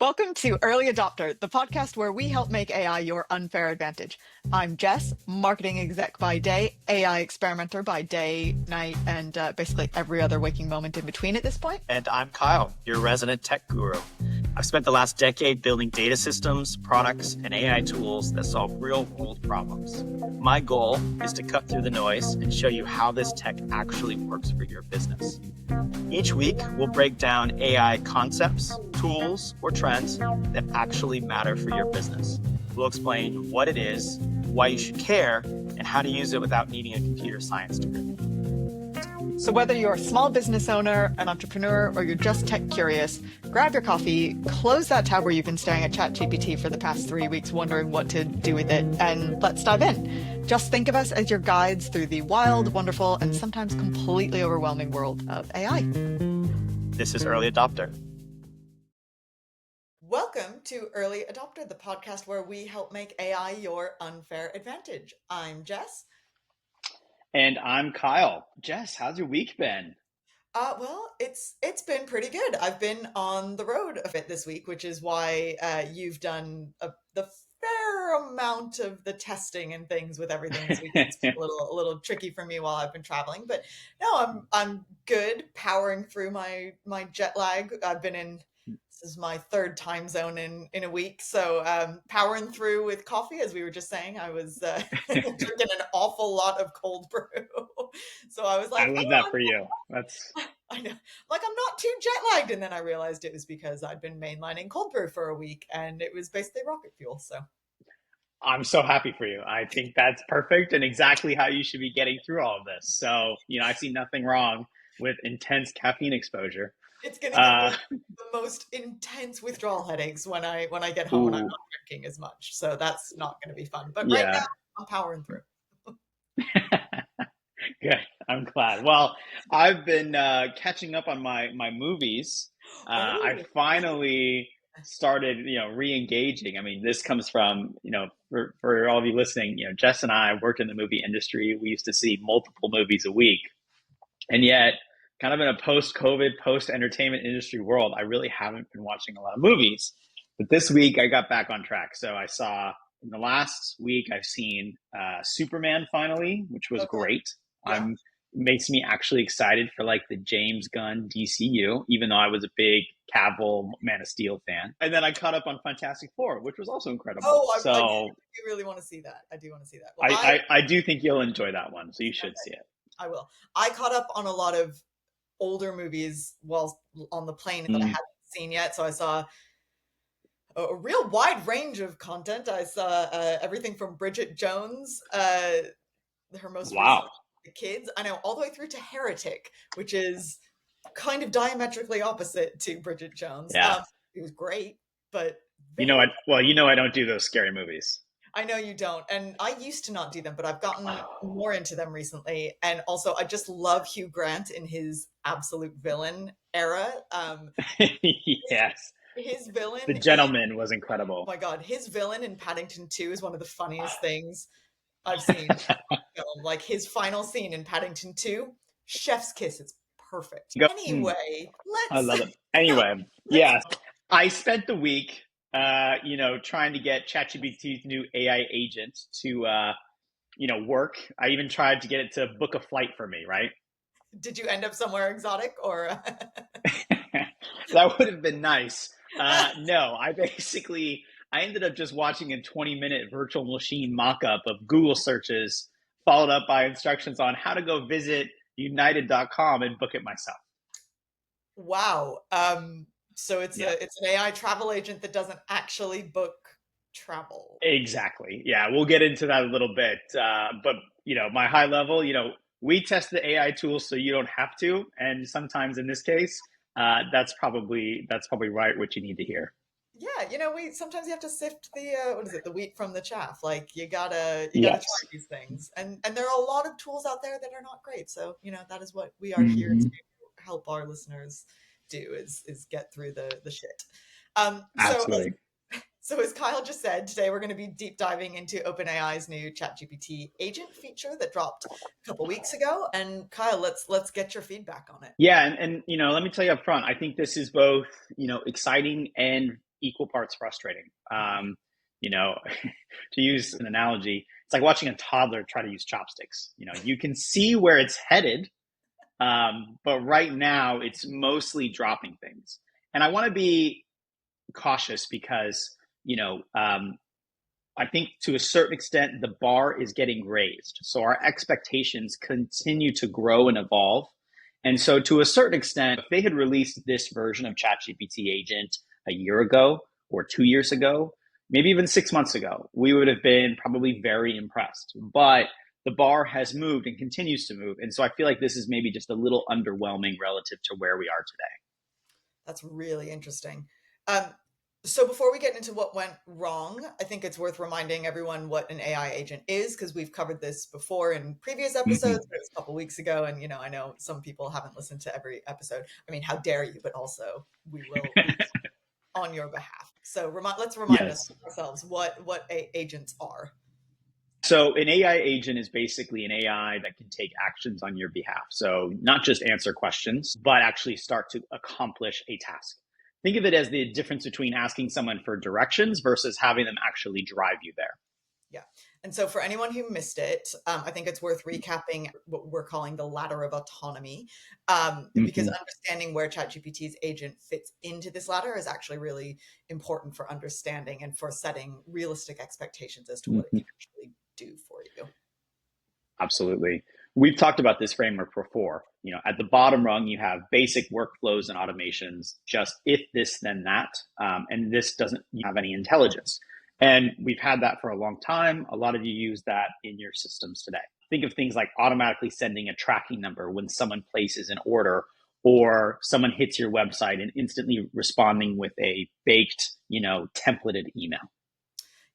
Welcome to Early Adopter, the podcast where we help make AI your unfair advantage. I'm Jess, marketing exec by day, AI experimenter by day, night, and basically every other waking moment in between at this point. And I'm Kyle, your resident tech guru. I've spent the last decade building data systems, products, and AI tools that solve real-world problems. My goal is to cut through the noise and show you how this tech actually works for your business. Each week, we'll break down AI concepts, tools, or trends that actually matter for your business. We'll explain what it is, why you should care, and how to use it without needing a computer science degree. So whether you're a small business owner, an entrepreneur, or you're just tech curious, grab your coffee, close that tab where you've been staring at ChatGPT for the past 3 weeks wondering what to do with it, and let's dive in. Just think of us as your guides through the wild, wonderful, and sometimes completely overwhelming world of AI. This is Early Adopter. Welcome to Early Adopter, the podcast where we help make AI your unfair advantage. I'm Jess. And I'm Kyle. Jess, how's your week been? Well, it's been pretty good. I've been on the road a bit this week, which is why you've done the fair amount of the testing and things with everything this week. It's been a little tricky for me while I've been traveling, but no, I'm good, powering through my jet lag. I've been in. This is my third time zone in a week. So powering through with coffee, as we were just saying. I was drinking an awful lot of cold brew. So I was like, I love that for you. I know. Like, I'm not too jet lagged. And then I realized it was because I'd been mainlining cold brew for a week and it was basically rocket fuel. So I'm so happy for you. I think that's perfect and exactly how you should be getting through all of this. So, I see nothing wrong with intense caffeine exposure. It's going to give me the most intense withdrawal headaches when I get home and I'm not drinking as much. So that's not going to be fun. But right now, I'm powering through. Good. I'm glad. Well, I've been catching up on my movies. I finally started, re-engaging. I mean, this comes from, for all of you listening, Jess and I worked in the movie industry. We used to see multiple movies a week. And yet, kind of in a post-COVID, post-entertainment industry world, I really haven't been watching a lot of movies. But this week, I got back on track. So I saw, in the last week, I've seen Superman finally, which was great. Yeah. Makes me actually excited for like the James Gunn DCU, even though I was a big Cavill Man of Steel fan. And then I caught up on Fantastic Four, which was also incredible. I do really want to see that. I do want to see that. Well, I do think you'll enjoy that one, so you should see it. I will. I caught up on a lot of older movies while on the plane that I hadn't seen yet. So I saw a real wide range of content. I saw everything from Bridget Jones, her most recent Kids, I know, all the way through to Heretic, which is kind of diametrically opposite to Bridget Jones. Yeah. It was great, but I don't do those scary movies. I know you don't. And I used to not do them, but I've gotten more into them recently. And also, I just love Hugh Grant in his absolute villain era. Yes. His villain. The Gentleman was incredible. Oh my God. His villain in Paddington 2 is one of the funniest things I've seen. Like his final scene in Paddington 2, chef's kiss. It's perfect. Anyway, I love it. Anyway, yeah. I spent the week trying to get ChatGPT's new AI agent to, work. I even tried to get it to book a flight for me, right? Did you end up somewhere exotic or? That would have been nice. No, I ended up just watching a 20-minute virtual machine mock-up of Google searches, followed up by instructions on how to go visit United.com and book it myself. Wow. So it's an AI travel agent that doesn't actually book travel. Exactly. Yeah, we'll get into that a little bit. But my high level, we test the AI tools so you don't have to. And sometimes in this case, that's probably right what you need to hear. Yeah, we sometimes you have to sift the wheat from the chaff. Like you gotta try these things. And there are a lot of tools out there that are not great. So, that is what we are here to help our listeners do is get through the shit. Absolutely. So as Kyle just said, today we're going to be deep diving into OpenAI's new ChatGPT Agent feature that dropped a couple weeks ago. And Kyle, let's get your feedback on it. Yeah, and let me tell you up front, I think this is both exciting and equal parts frustrating. You know, to use an analogy, it's like watching a toddler try to use chopsticks. You know, you can see where it's headed, but right now it's mostly dropping things. And I want to be cautious because, I think to a certain extent, the bar is getting raised. So our expectations continue to grow and evolve. And so to a certain extent, if they had released this version of ChatGPT Agent a year ago or 2 years ago, maybe even 6 months ago, we would have been probably very impressed. But the bar has moved and continues to move. And so I feel like this is maybe just a little underwhelming relative to where we are today. That's really interesting. Um, so before we get into what went wrong, I think it's worth reminding everyone what an AI agent is, because we've covered this before in previous episodes, but it's a couple weeks ago. And, I know some people haven't listened to every episode. I mean, how dare you, but also we will read on your behalf. So let's remind us Yes. ourselves what agents are. So an AI agent is basically an AI that can take actions on your behalf. So not just answer questions, but actually start to accomplish a task. Think of it as the difference between asking someone for directions versus having them actually drive you there. Yeah. And so for anyone who missed it, I think it's worth recapping what we're calling the ladder of autonomy, because understanding where ChatGPT's agent fits into this ladder is actually really important for understanding and for setting realistic expectations as to what it can actually do for you. Absolutely. We've talked about this framework before. At the bottom rung, you have basic workflows and automations, just if this, then that. And this doesn't have any intelligence. And we've had that for a long time. A lot of you use that in your systems today. Think of things like automatically sending a tracking number when someone places an order, or someone hits your website and instantly responding with a baked, templated email.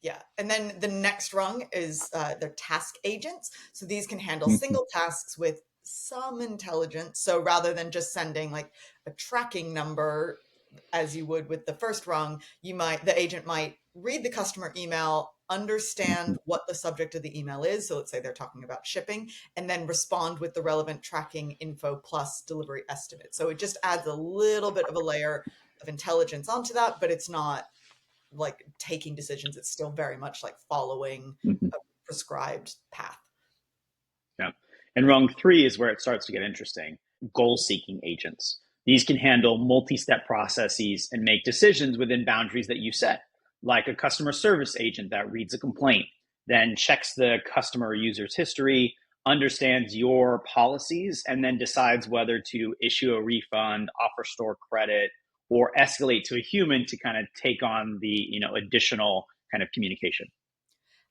Yeah. And then the next rung is their task agents. So these can handle single tasks with some intelligence. So rather than just sending like a tracking number as you would with the first rung, the agent might read the customer email, understand what the subject of the email is. So let's say they're talking about shipping, and then respond with the relevant tracking info plus delivery estimate. So it just adds a little bit of a layer of intelligence onto that, but it's not like taking decisions. It's still very much like following a prescribed path. Yeah. And rung 3 is where it starts to get interesting. Goal-seeking agents. These can handle multi-step processes and make decisions within boundaries that you set, like a customer service agent that reads a complaint, then checks the customer or user's history, understands your policies, and then decides whether to issue a refund, offer store credit, or escalate to a human to kind of take on the additional kind of communication.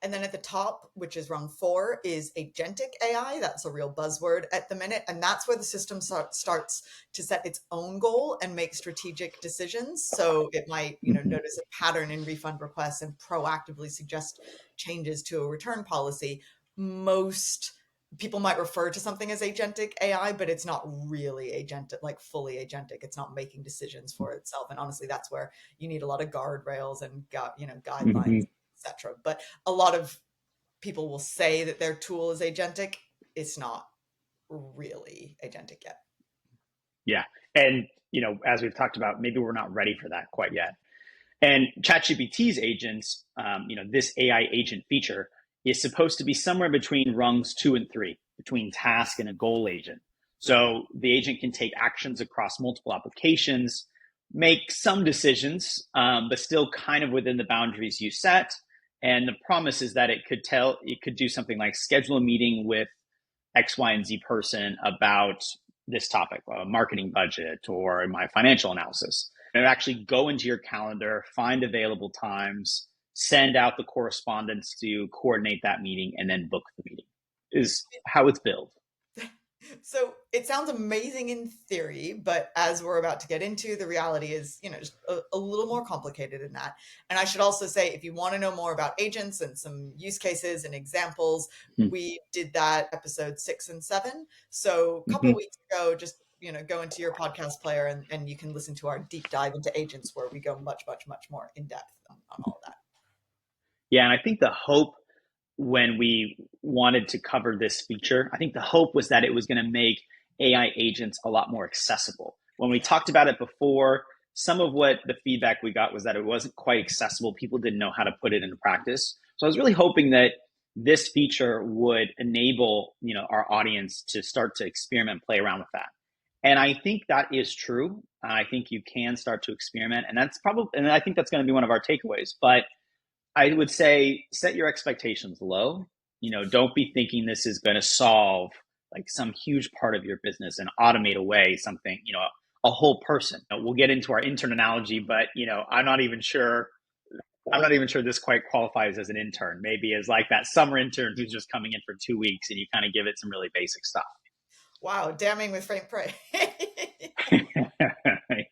And then at the top, which is rung 4, is agentic AI. That's a real buzzword at the minute. And that's where the system starts to set its own goal and make strategic decisions. So it might, notice a pattern in refund requests and proactively suggest changes to a return policy. Most people might refer to something as agentic AI, but it's not really agentic, like fully agentic. It's not making decisions for itself. And honestly, that's where you need a lot of guardrails and guidelines, etc. But a lot of people will say that their tool is agentic. It's not really agentic yet. Yeah. And, as we've talked about, maybe we're not ready for that quite yet. And ChatGPT's agents, this AI agent feature is supposed to be somewhere between rungs 2 and 3, between task and a goal agent. So the agent can take actions across multiple applications, make some decisions, but still kind of within the boundaries you set. And the promise is that it could do something like schedule a meeting with X, Y, and Z person about this topic, marketing budget or my financial analysis. And actually go into your calendar, find available times, send out the correspondence to coordinate that meeting, and then book the meeting is how it's built. So it sounds amazing in theory, but as we're about to get into, the reality is, just a little more complicated than that. And I should also say, if you want to know more about agents and some use cases and examples, we did that episode 6 and 7. So a couple of weeks ago, just, go into your podcast player and you can listen to our deep dive into agents where we go much, much, much more in depth on all of that. Yeah. And I think the hope when we wanted to cover this feature, I think the hope was that it was going to make AI agents a lot more accessible. When we talked about it before, some of what the feedback we got was that it wasn't quite accessible. People didn't know how to put it into practice. So I was really hoping that this feature would enable, our audience to start to experiment, play around with that. And I think that is true. I think you can start to experiment, and I think that's going to be one of our takeaways. But I would say set your expectations low. Don't be thinking this is going to solve like some huge part of your business and automate away something, a whole person. We'll get into our intern analogy, but I'm not even sure this quite qualifies as an intern. Maybe as like that summer intern who's just coming in for 2 weeks and you kind of give it some really basic stuff. Wow, damning with faint praise.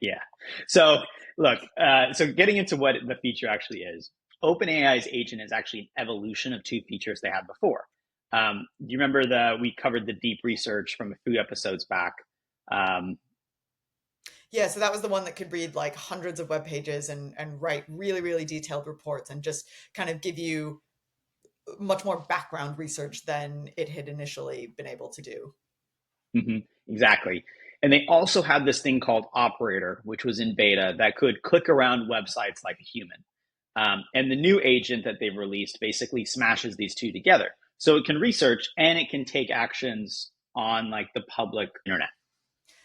Yeah. So look, so getting into what the feature actually is, OpenAI's agent is actually an evolution of two features they had before. Do you remember we covered the deep research from a few episodes back? Yeah, so that was the one that could read like hundreds of web pages and write really, really detailed reports and just kind of give you much more background research than it had initially been able to do. Mm-hmm, exactly. And they also had this thing called Operator, which was in beta that could click around websites like a human. And the new agent that they've released basically smashes these two together. So it can research and it can take actions on like the public internet.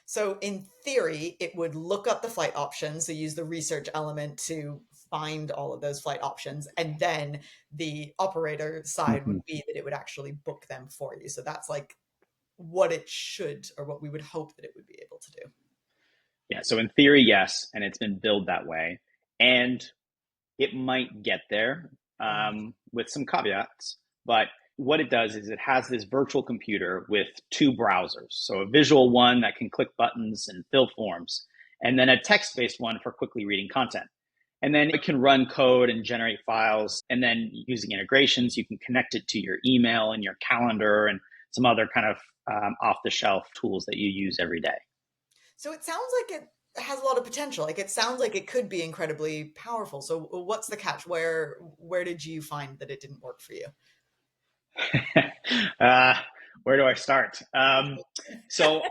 So in theory, it would look up the flight options, so use the research element to find all of those flight options. And then the operator side Mm-hmm. would be that it would actually book them for you. So that's like what it should, or what we would hope that it would be able to do. Yeah. So in theory, yes. And it's been built that way. And it might get there with some caveats. But what it does is it has this virtual computer with two browsers. So a visual one that can click buttons and fill forms, and then a text-based one for quickly reading content. And then it can run code and generate files. And then using integrations, you can connect it to your email and your calendar and some other kind of off-the-shelf tools that you use every day. So it sounds like it has a lot of potential. Like it sounds like it could be incredibly powerful. So what's the catch? Where did you find that it didn't work for you? uh, where do I start? So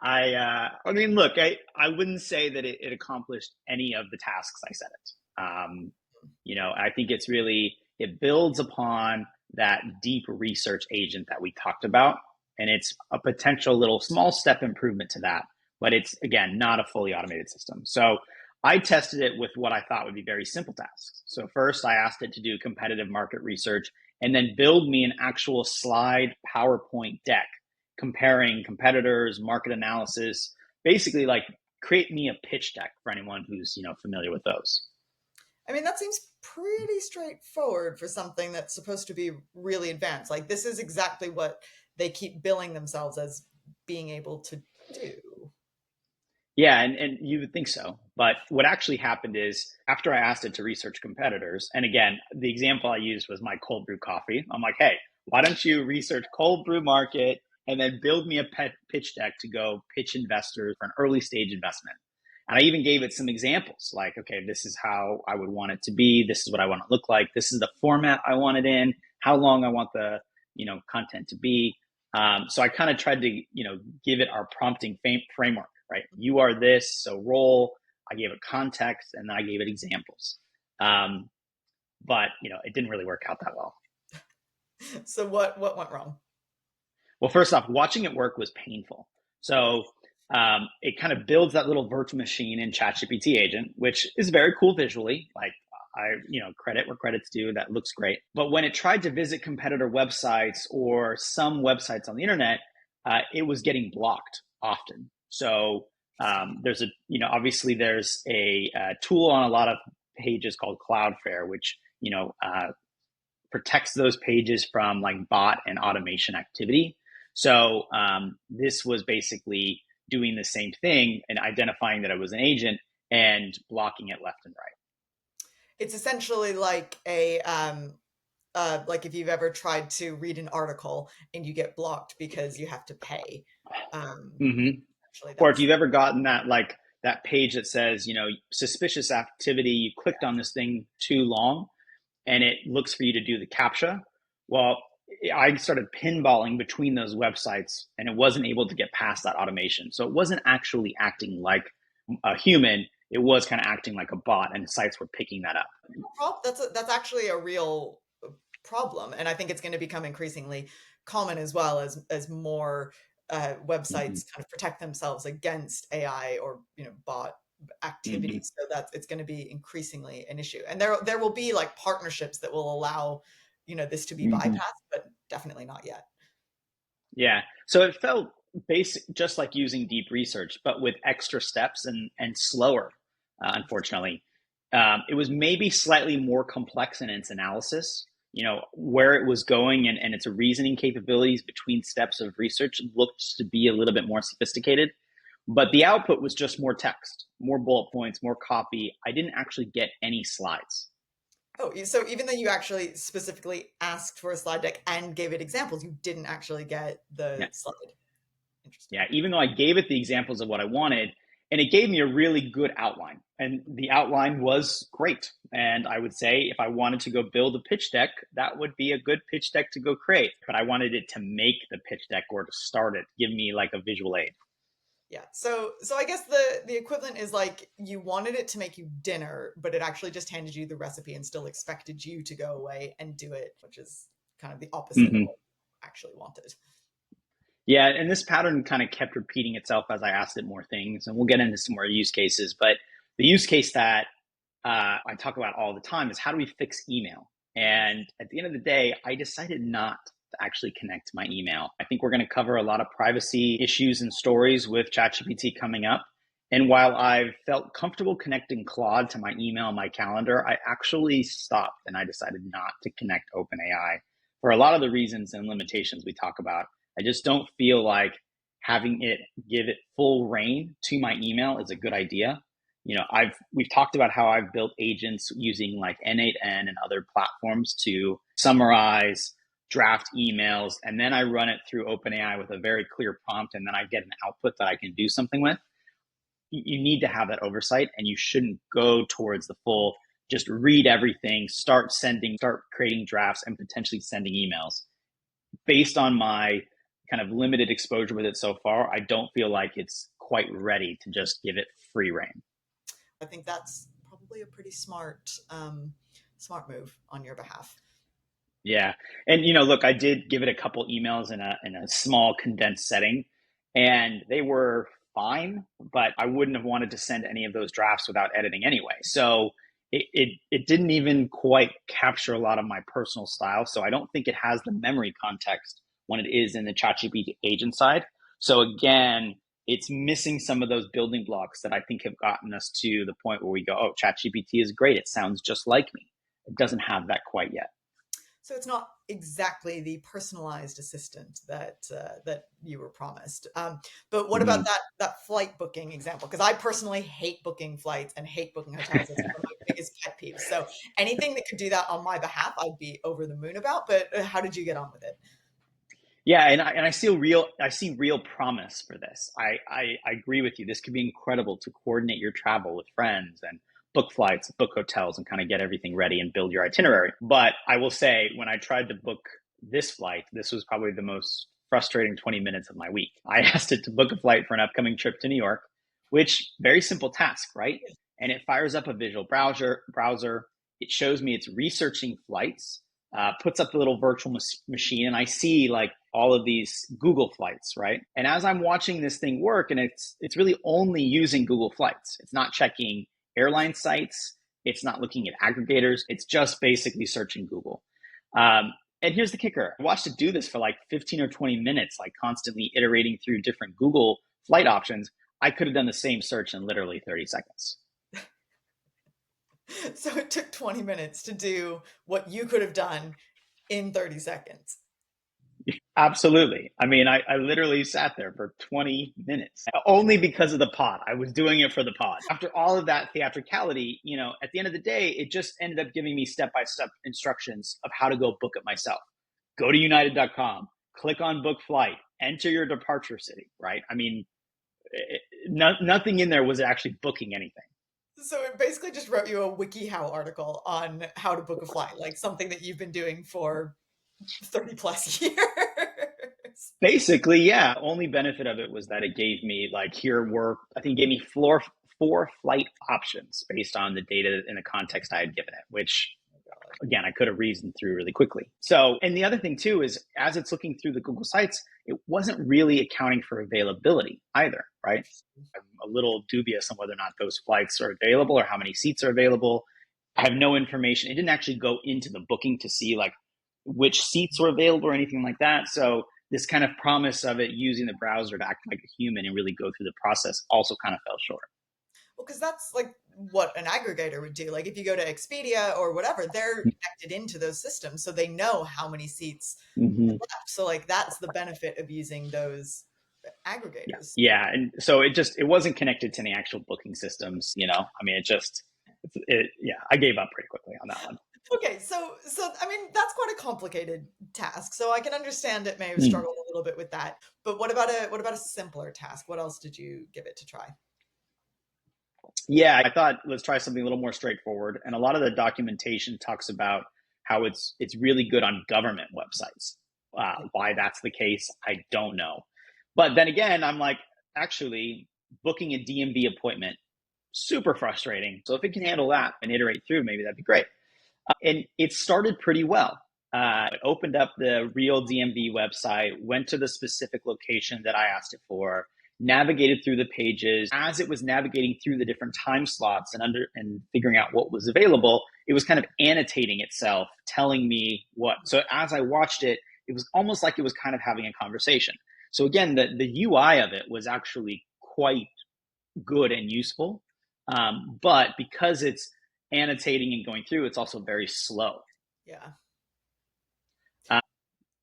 I mean, look, I wouldn't say that it accomplished any of the tasks I set it. I think it builds upon that deep research agent that we talked about, and it's a potential little small step improvement to that, but it's again, not a fully automated system. So I tested it with what I thought would be very simple tasks. So first I asked it to do competitive market research and then build me an actual slide PowerPoint deck comparing competitors, market analysis, basically like create me a pitch deck for anyone who's, familiar with those. I mean, that seems pretty straightforward for something that's supposed to be really advanced. Like this is exactly what they keep billing themselves as being able to do. Yeah, and you would think so. But what actually happened is after I asked it to research competitors, and again, the example I used was my cold brew coffee. I'm like, hey, why don't you research cold brew market and then build me a pitch deck to go pitch investors for an early stage investment? And I even gave it some examples like, okay, this is how I would want it to be. This is what I want it to look like. This is the format I want it in, how long I want the, content to be. So I kind of tried to, give it our prompting framework, right? You are this, so roll. I gave it context and then I gave it examples. But, it didn't really work out that well. So what went wrong? Well, first off, watching it work was painful. So it kind of builds that little virtual machine in ChatGPT Agent, which is very cool visually. Like credit where credit's due. That looks great. But when it tried to visit competitor websites or some websites on the internet, it was getting blocked often. So obviously there's a tool on a lot of pages called Cloudflare, which, protects those pages from like bot and automation activity. So this was basically doing the same thing and identifying that it was an agent and blocking it left and right. It's essentially like like if you've ever tried to read an article and you get blocked because you have to pay. Mm-hmm. Or if you've ever gotten that page that says, suspicious activity, you clicked on this thing too long and it looks for you to do the CAPTCHA. Well, I started pinballing between those websites and it wasn't able to get past that automation. So it wasn't actually acting like a human, it was kind of acting like a bot, and sites were picking that up. That's actually a real problem, and I think it's going to become increasingly common as well as more Mm-hmm. websites kind of protect themselves against AI or bot activity. Mm-hmm. So that it's going to be increasingly an issue, and there will be like partnerships that will allow this to be Mm-hmm. bypassed, but definitely not yet. Yeah. So it felt basic, just like using deep research, but with extra steps and slower, unfortunately. It was maybe slightly more complex in its analysis. Where it was going and its reasoning capabilities between steps of research looked to be a little bit more sophisticated. But the output was just more text, more bullet points, more copy. I didn't actually get any slides. Oh, so even though you actually specifically asked for a slide deck and gave it examples, you didn't actually get the Yeah. slide. Interesting. Yeah, even though I gave it the examples of what I wanted, and it gave me a really good outline. And the outline was great. And I would say if I wanted to go build a pitch deck, that would be a good pitch deck to go create. But I wanted it to make the pitch deck or to start it, give me like a visual aid. Yeah. So I guess the equivalent is like you wanted it to make you dinner, but it actually just handed you the recipe and still expected you to go away and do it, which is kind of the opposite of Mm-hmm. what you actually wanted. Yeah, and this pattern kind of kept repeating itself as I asked it more things, and we'll get into some more use cases. But the use case that I talk about all the time is how do we fix email? And at the end of the day, I decided not to actually connect to my email. I think we're going to cover a lot of privacy issues and stories with ChatGPT coming up. And while I've felt comfortable connecting Claude to my email and my calendar, I actually stopped and I decided not to connect OpenAI for a lot of the reasons and limitations we talk about. I just don't feel like having it give it full reign to my email is a good idea. We've talked about how I've built agents using like N8N and other platforms to summarize, draft emails, and then I run it through OpenAI with a very clear prompt, and then I get an output that I can do something with. You need to have that oversight, and you shouldn't go towards the full just read everything, start creating drafts, and potentially sending emails. Based on my kind of limited exposure with it so far, I don't feel like it's quite ready to just give it free reign. I think that's probably a pretty smart move on your behalf. Yeah. And look, I did give it a couple emails in a small condensed setting, and they were fine, but I wouldn't have wanted to send any of those drafts without editing anyway. So it didn't even quite capture a lot of my personal style. So I don't think it has the memory context when it is in the ChatGPT agent side. So again, it's missing some of those building blocks that I think have gotten us to the point where we go, oh, ChatGPT is great. It sounds just like me. It doesn't have that quite yet. So it's not exactly the personalized assistant that you were promised. But what about Mm-hmm. that flight booking example? Because I personally hate booking flights and hate booking hotels. It's one of my biggest pet peeves. So anything that could do that on my behalf, I'd be over the moon about. But how did you get on with it? Yeah, and I see real promise for this. I agree with you. This could be incredible to coordinate your travel with friends and book flights, book hotels, and kind of get everything ready and build your itinerary. But I will say, when I tried to book this flight, this was probably the most frustrating 20 minutes of my week. I asked it to book a flight for an upcoming trip to New York, which very simple task, right? And it fires up a visual browser. It shows me it's researching flights, puts up a little virtual machine, and I see like all of these Google flights, right? And as I'm watching this thing work, and it's really only using Google Flights. It's not checking airline sites. It's not looking at aggregators. It's just basically searching Google. And here's the kicker. I watched it do this for like 15 or 20 minutes, like constantly iterating through different Google flight options. I could have done the same search in literally 30 seconds. So it took 20 minutes to do what you could have done in 30 seconds. Absolutely. I mean, I literally sat there for 20 minutes only because of the pod. I was doing it for the pod. After all of that theatricality, at the end of the day, it just ended up giving me step by step instructions of how to go book it myself. Go to united.com, click on book flight, enter your departure city, right? I mean, nothing in there was actually booking anything. So it basically just wrote you a WikiHow article on how to book a flight, like something that you've been doing for 30 plus years. Basically, yeah. Only benefit of it was that it gave me like I think it gave me 4 flight options based on the data and the context I had given it, which again, I could have reasoned through really quickly. So, and the other thing too is as it's looking through the Google Sites, it wasn't really accounting for availability either, right? I'm a little dubious on whether or not those flights are available or how many seats are available. I have no information. It didn't actually go into the booking to see like which seats were available or anything like that. So this kind of promise of it using the browser to act like a human and really go through the process also kind of fell short. Well, because that's like what an aggregator would do. Like if you go to Expedia or whatever, they're connected into those systems, so they know how many seats Mm-hmm. are left. So like that's the benefit of using those Yeah. aggregators. Yeah. And so it wasn't connected to any actual booking systems, you know, I mean, yeah, I gave up pretty quickly on that one. Okay, so I mean that's quite a complicated task. So I can understand it may have Hmm. struggled a little bit with that. But what about a simpler task? What else did you give it to try? Yeah, I thought let's try something a little more straightforward. And a lot of the documentation talks about how it's really good on government websites. Why that's the case, I don't know. But then again, I'm like, actually, booking a DMV appointment, super frustrating. So if it can handle that and iterate through, maybe that'd be great. And it started pretty well. It opened up the real DMV website, went to the specific location that I asked it for, navigated through the pages. As it was navigating through the different time slots and figuring out what was available, it was kind of annotating itself, telling me what. So as I watched it, it was almost like it was kind of having a conversation. So again, the UI of it was actually quite good and useful. But because it's annotating and going through, it's also very slow. Yeah.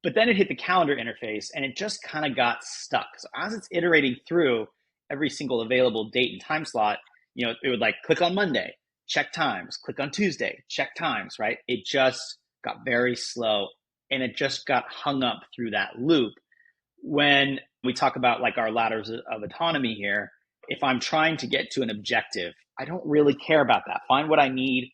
But then it hit the calendar interface and it just kind of got stuck. So as it's iterating through every single available date and time slot, you know, it would like click on Monday, check times, click on Tuesday, check times, right? It just got very slow and it just got hung up through that loop. When we talk about like our ladders of autonomy here, if I'm trying to get to an objective, I don't really care about that. Find what I need,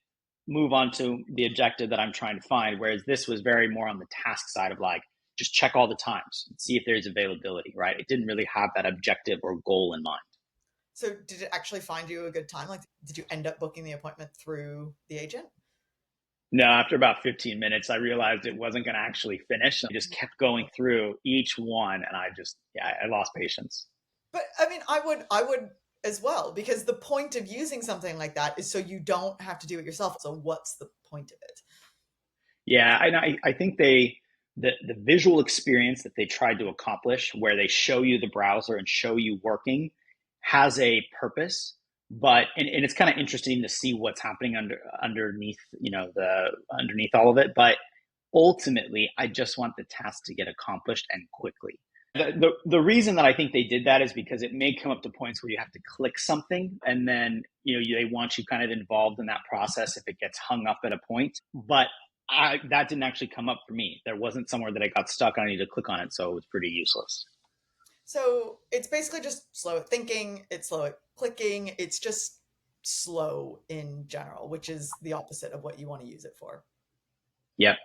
move on to the objective that I'm trying to find. Whereas this was very more on the task side of like, just check all the times and see if there's availability, right? It didn't really have that objective or goal in mind. So did it actually find you a good time? Like did you end up booking the appointment through the agent? No, after about 15 minutes, I realized it wasn't going to actually finish. I just kept going through each one and I lost patience. But I mean, I would as well because the point of using something like that is so you don't have to do it yourself. So what's the point of it? Yeah, and I think the visual experience that they tried to accomplish, where they show you the browser and show you working, has a purpose. But and it's kind of interesting to see what's happening underneath, you know, the underneath all of it. But ultimately, I just want the task to get accomplished and quickly. The reason that I think they did that is because it may come up to points where you have to click something and then they want you kind of involved in that process if it gets hung up at a point. But that didn't actually come up for me. There wasn't somewhere that I got stuck and I needed to click on it, so it was pretty useless. So it's basically just slow at thinking, it's slow at clicking, it's just slow in general, which is the opposite of what you want to use it for. Yep.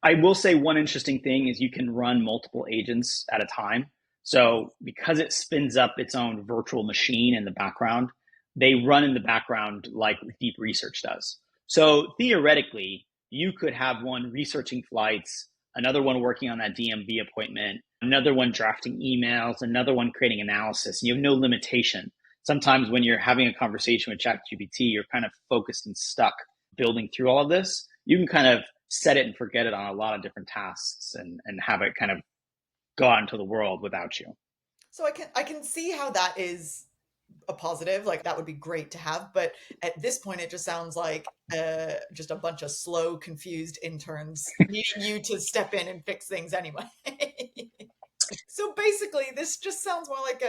I will say one interesting thing is you can run multiple agents at a time. So because it spins up its own virtual machine in the background, they run in the background like deep research does. So theoretically, you could have one researching flights, another one working on that DMV appointment, another one drafting emails, another one creating analysis. You have no limitation. Sometimes when you're having a conversation with ChatGPT, you're kind of focused and stuck building through all of this. You can kind of set it and forget it on a lot of different tasks and have it kind of go out into the world without you. So I can see how that is a positive, like that would be great to have, but at this point it just sounds like just a bunch of slow confused interns needing you to step in and fix things anyway. So basically, this just sounds more like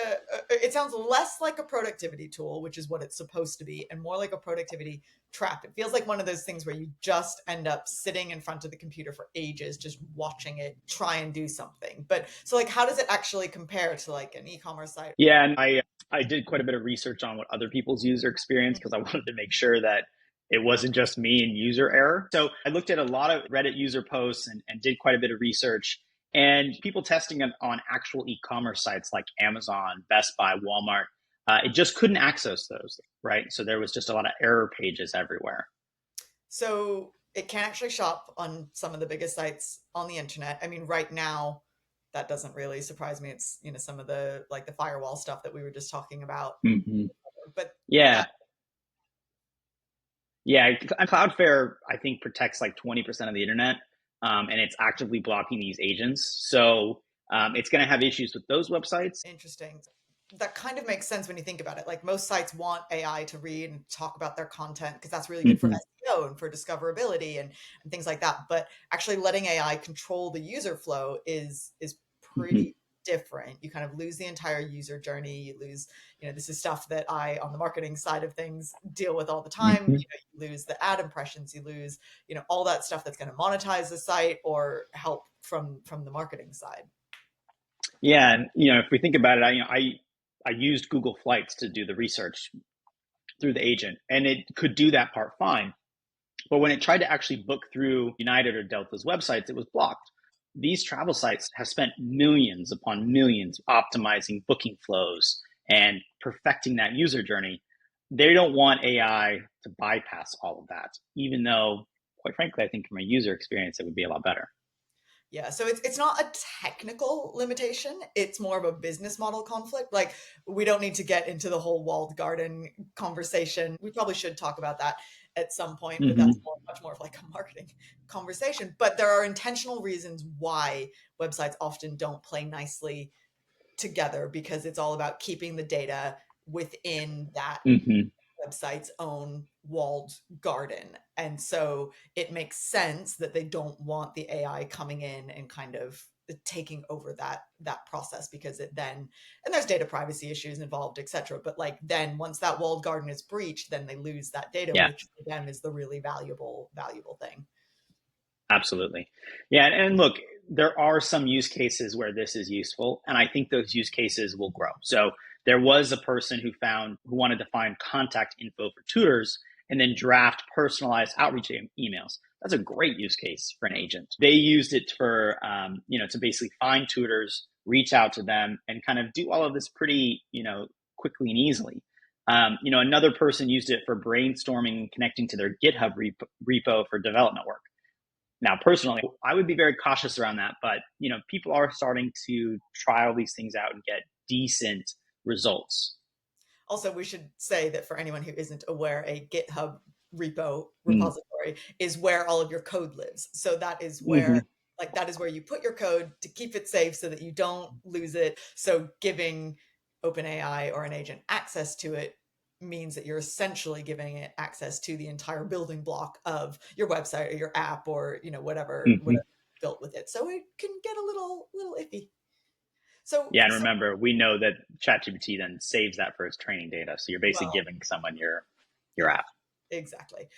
it sounds less like a productivity tool, which is what it's supposed to be, and more like a productivity trap. It feels like one of those things where you just end up sitting in front of the computer for ages, just watching it try and do something. But so, like, how does it actually compare to like an e-commerce site? Yeah, and I did quite a bit of research on what other people's user experience because I wanted to make sure that it wasn't just me and user error. So I looked at a lot of Reddit user posts and did quite a bit of research and people testing it on actual e-commerce sites like Amazon, Best Buy, Walmart. it just couldn't access those, right? So there was just a lot of error pages everywhere. So it can actually shop on some of the biggest sites on the internet. I mean, right now, that doesn't really surprise me. It's, some of the like the firewall stuff that we were just talking about. Hmm. But Yeah. Yeah. Cloudflare, I think, protects like 20% of the internet, and it's actively blocking these agents. So it's going to have issues with those websites. interesting. That kind of makes sense when you think about it. Like most sites want AI to read and talk about their content because that's really good for Hmm. SEO and for discoverability and things like that. But actually letting AI control the user flow is Hmm. pretty different. You kind of lose the entire user journey. You lose, this is stuff that I on the marketing side of things deal with all the time. Hmm. You lose the ad impressions, you lose, all that stuff that's going to monetize the site or help from the marketing side. Yeah, and if we think about it, I used Google Flights to do the research through the agent, and it could do that part fine. But when it tried to actually book through United or Delta's websites, it was blocked. These travel sites have spent millions upon millions optimizing booking flows and perfecting that user journey. They don't want AI to bypass all of that, even though, quite frankly, I think from a user experience, it would be a lot better. Yeah, so it's not a technical limitation. It's more of a business model conflict. Like we don't need to get into the whole walled garden conversation. We probably should talk about that at some point, but that's Hmm. much more of like a marketing conversation. But there are intentional reasons why websites often don't play nicely together because it's all about keeping the data within that Hmm. website's own walled garden. And so it makes sense that they don't want the AI coming in and kind of taking over that process because it then and there's data privacy issues involved, etc. But like then once that walled garden is breached, then they lose that data, Yeah. which for them is the really valuable thing. Absolutely. Yeah. And look, there are some use cases where this is useful, and I think those use cases will grow. So there was a person who wanted to find contact info for tutors and then draft personalized outreach emails. That's a great use case for an agent. They used it for, to basically find tutors, reach out to them, and kind of do all of this pretty, quickly and easily. Another person used it for brainstorming and connecting to their GitHub repo for development work. Now, personally, I would be very cautious around that, but people are starting to try all these things out and get decent results. Also, we should say that for anyone who isn't aware, a GitHub Mm. repository is where all of your code lives. So that is where Hmm. that is where you put your code to keep it safe so that you don't lose it. So giving OpenAI or an agent access to it means that you're essentially giving it access to the entire building block of your website or your app or Hmm. whatever built with it. So it can get a little iffy. So Yeah, and so remember, we know that ChatGPT then saves that for its training data, so you're basically well, giving someone your yeah. app. Exactly.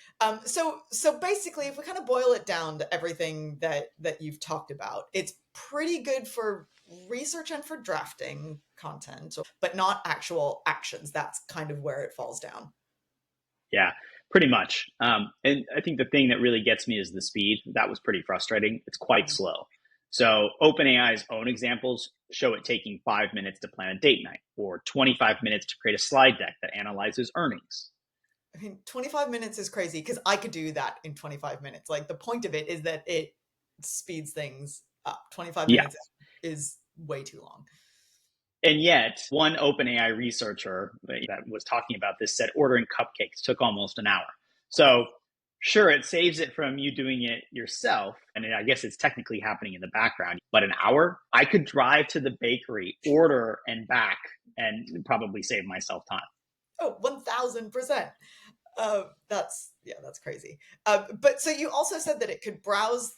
So basically, if we kind of boil it down to everything that you've talked about, it's pretty good for research and for drafting content, but not actual actions. That's kind of where it falls down. Yeah, pretty much. And I think the thing that really gets me is the speed. That was pretty frustrating. It's quite Mm. slow. So OpenAI's own examples show it taking 5 minutes to plan a date night or 25 minutes to create a slide deck that analyzes earnings. I mean, 25 minutes is crazy because I could do that in 25 minutes. Like the point of it is that it speeds things up. 25 Yeah. minutes is way too long. And yet, one OpenAI researcher that was talking about this said ordering cupcakes took almost an hour. So, sure, it saves it from you doing it yourself. And I guess it's technically happening in the background. But an hour, I could drive to the bakery, order, and back, and probably save myself time. Oh, 1000%. That's crazy. But so you also said that it could browse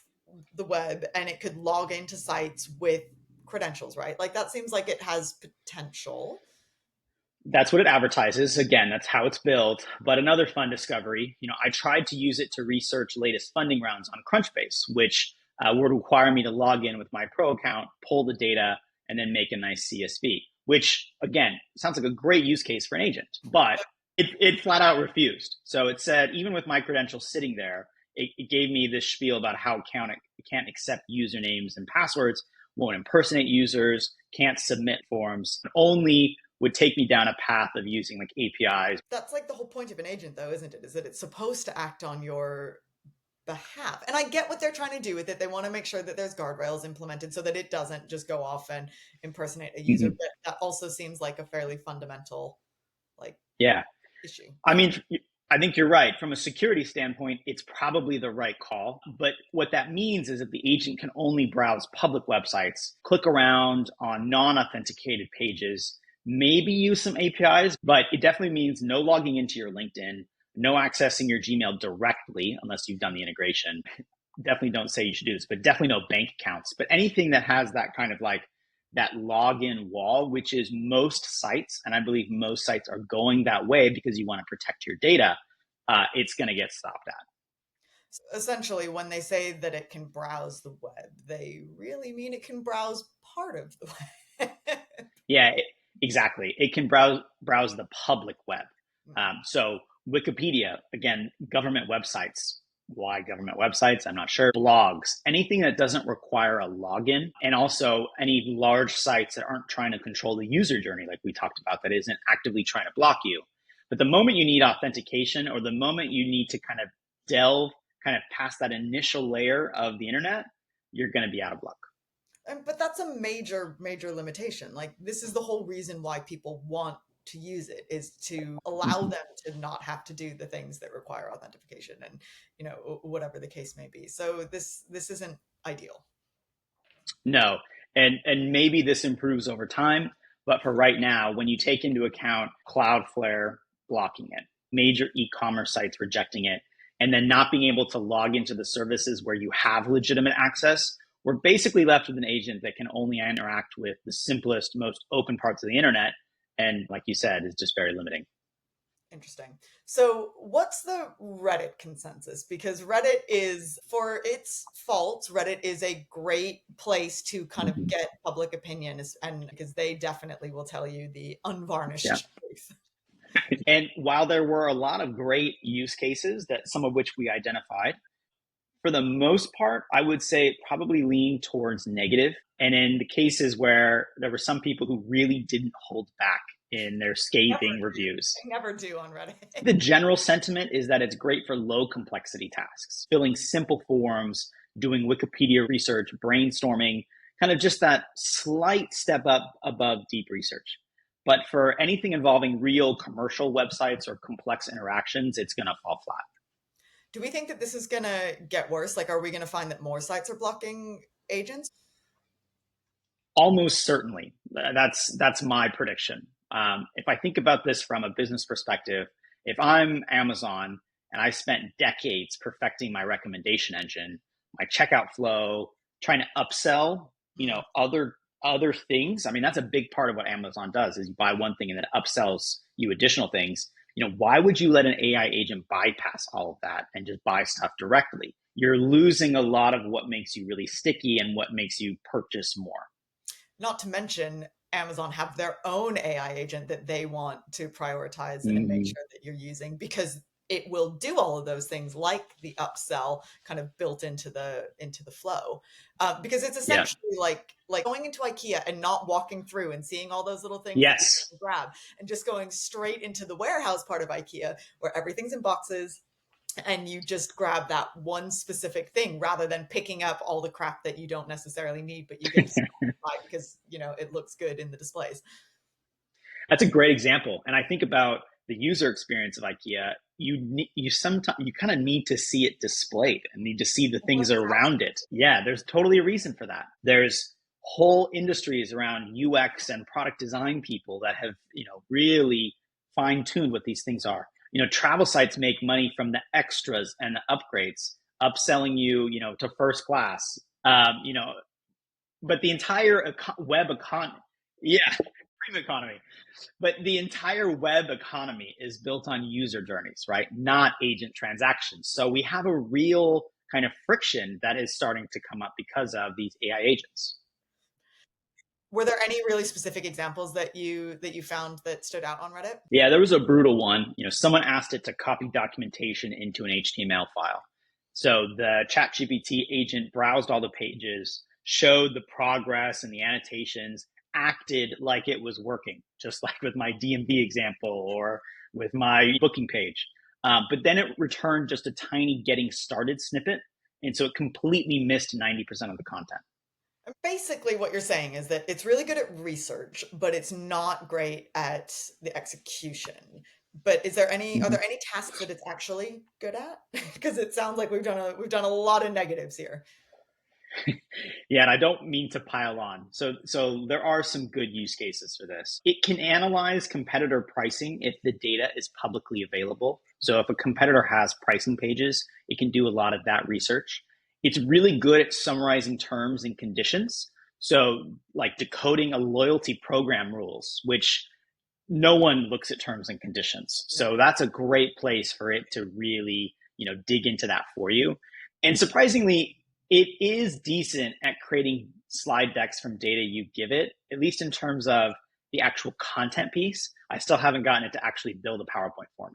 the web and it could log into sites with credentials, right? Like that seems like it has potential. That's what it advertises. Again, that's how it's built. But another fun discovery, I tried to use it to research latest funding rounds on Crunchbase, which would require me to log in with my pro account, pull the data, and then make a nice CSV, which again, sounds like a great use case for an agent, but it flat out refused. So it said, even with my credentials sitting there, it gave me this spiel about how it can't accept usernames and passwords, won't impersonate users, can't submit forms, only would take me down a path of using like APIs. That's like the whole point of an agent, though, isn't it? Is that it's supposed to act on your behalf. And I get what they're trying to do with it. They want to make sure that there's guardrails implemented so that it doesn't just go off and impersonate a user. Mhm. But that also seems like a fairly fundamental like Yeah. issue. I mean, I think you're right. From a security standpoint, it's probably the right call. But what that means is that the agent can only browse public websites, click around on non-authenticated pages, maybe use some APIs, but it definitely means no logging into your LinkedIn, no accessing your Gmail directly unless you've done the integration. Definitely don't say you should do this, but definitely no bank accounts. But anything that has that kind of like that login wall, which is most sites, and I believe most sites are going that way because you want to protect your data, it's going to get stopped at. So essentially, when they say that it can browse the web, they really mean it can browse part of the web. Yeah, exactly. It can browse the public web. So Wikipedia, again, government websites. Why government websites? I'm not sure. Blogs, anything that doesn't require a login, and also any large sites that aren't trying to control the user journey, like we talked about, that isn't actively trying to block you. But the moment you need authentication, or the moment you need to kind of delve kind of past that initial layer of the internet, you're going to be out of luck. But that's a major, major limitation. Like, this is the whole reason why people want to use it, is to allow Mhm. them to not have to do the things that require authentication and, whatever the case may be. So this isn't ideal. No, and maybe this improves over time, but for right now, when you take into account Cloudflare blocking it, major e-commerce sites rejecting it, and then not being able to log into the services where you have legitimate access, we're basically left with an agent that can only interact with the simplest, most open parts of the internet, and like you said, is just very limiting. Interesting. So, what's the Reddit consensus? Because Reddit is, for its faults, Reddit is a great place to kind of Mhm. get public opinion, and because they definitely will tell you the Yeah. unvarnished truth. And while there were a lot of great use cases, that some of which we identified, for the most part, I would say it probably leaned towards negative. And in the cases where there were some people who really didn't hold back in their Never scathing do. reviews, They never do on Reddit. the general sentiment is that it's great for low complexity tasks, filling simple forms, doing Wikipedia research, brainstorming, kind of just that slight step up above deep research. But for anything involving real commercial websites or complex interactions, it's going to fall flat. Do we think that this is going to get worse? Like, are we going to find that more sites are blocking agents? Almost certainly. That's my prediction. If I think about this from a business perspective, if I'm Amazon and I spent decades perfecting my recommendation engine, my checkout flow, trying to upsell, Mm. other things. I mean, that's a big part of what Amazon does, is you buy one thing and then it upsells you additional things. Why would you let an AI agent bypass all of that and just buy stuff directly? You're losing a lot of what makes you really sticky and what makes you purchase more. Not to mention, Amazon have their own AI agent that they want to prioritize and make Mm-hmm. sure that you're using, because it will do all of those things like the upsell kind of built into the flow. Because it's Yeah. essentially like going into IKEA and not walking through and seeing all those little things that you Yes. can grab, and just going straight into the warehouse part of IKEA where everything's in boxes, and you just grab that one specific thing rather than picking up all the crap that you don't necessarily need, but you get to buy because it looks good in the displays. That's a great example. And I think about the user experience of IKEA. You sometimes you kind of need to see it displayed and need to see the Well, things around it. Yeah, there's totally a reason for that. There's whole industries around UX and product design people that have, really fine-tuned what these things are. Travel sites make money from the extras and the upgrades, upselling you, to first class. But the entire web economy, yeah, premium economy. But the entire web economy is built on user journeys, right? Not agent transactions. So we have a real kind of friction that is starting to come up because of these AI agents. Were there any really specific examples that you found that stood out on Reddit? Yeah, there was a brutal one. Someone asked it to copy documentation into an HTML file. So the ChatGPT agent browsed all the pages, showed the progress and the annotations, acted like it was working. just like with my DMV example or with my booking page. But then it returned just a tiny getting started snippet. And so it completely missed 90% of the content. And basically, what you're saying is that it's really good at research, but it's not great at the execution. But are Mm-hmm. there any tasks that it's actually good at? Because it sounds like we've done a lot of negatives here. Yeah, and I don't mean to pile on. So there are some good use cases for this. It can analyze competitor pricing if the data is publicly available. So if a competitor has pricing pages, it can do a lot of that research. It's really good at summarizing terms and conditions. So like decoding a loyalty program rules, which no one looks at terms and conditions. So that's a great place for it to really, dig into that for you. And surprisingly, it is decent at creating slide decks from data you give it, at least in terms of the actual content piece. I still haven't gotten it to actually build a PowerPoint for me.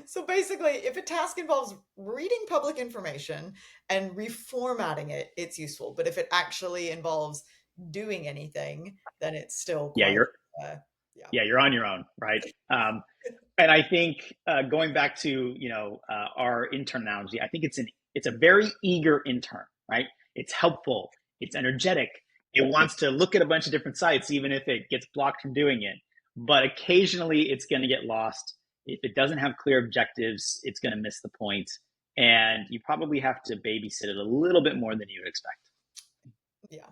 So basically, if a task involves reading public information and reformatting it, it's useful. But if it actually involves doing anything, then it's still Yeah, quite, uh, yeah. you're on your own, right? And I think going back to our intern analogy, I think it's a very eager intern, right? It's helpful, it's energetic, it wants to look at a bunch of different sites, even if it gets blocked from doing it. But occasionally, it's going to get lost. If it doesn't have clear objectives, it's going to miss the point, and you probably have to babysit it a little bit more than you would expect. Yeah.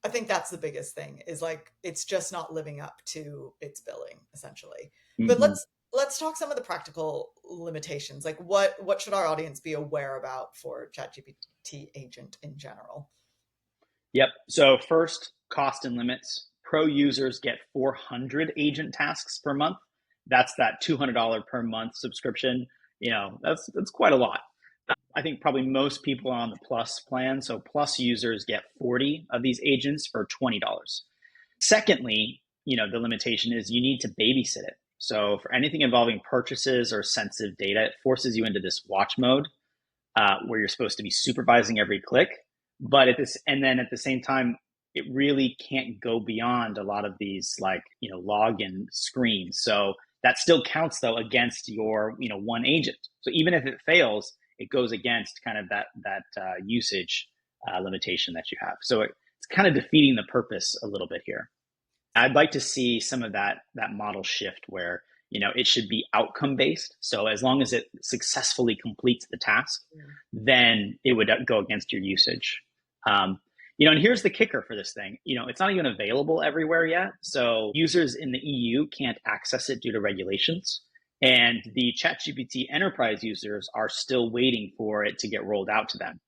I think that's the biggest thing is like it's just not living up to its billing essentially. But Mm-hmm. let's talk some of the practical limitations. Like what should our audience be aware about for ChatGPT agent in general? Yep. So first, cost and limits. Pro users get 400 agent tasks per month. That's that $200 per month subscription. That's quite a lot. I think probably most people are on the plus plan. So plus users get 40 of these agents for $20. Secondly, the limitation is you need to babysit it. So for anything involving purchases or sensitive data, it forces you into this watch mode where you're supposed to be supervising every click. But and then at the same time, it really can't go beyond a lot of these login screens. So that still counts though against your one agent. So even if it fails, it goes against kind of that usage limitation that you have. So it's kind of defeating the purpose a little bit here. I'd like to see some of that model shift where it should be outcome based. So as long as it successfully completes the task, then it would go against your usage. And here's the kicker for this thing. It's not even available everywhere yet. So users in the EU can't access it due to regulations. And the ChatGPT enterprise users are still waiting for it to get rolled out to them.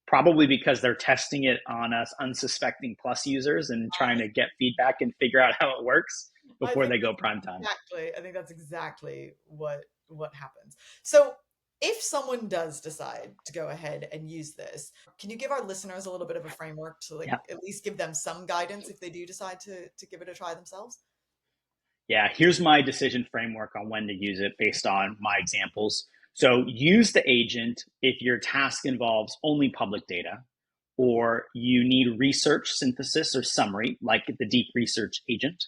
Probably because they're testing it on us unsuspecting plus users and trying to get feedback and figure out how it works I before think they go prime time. I think that's exactly what happens. So if someone does decide to go ahead and use this, can you give our listeners a little bit of a framework to like Yeah. at least give them some guidance if they do decide to give it a try themselves? Yeah, here's my decision framework on when to use it based on my examples. So use the agent if your task involves only public data, or you need research synthesis or summary, like the deep research agent.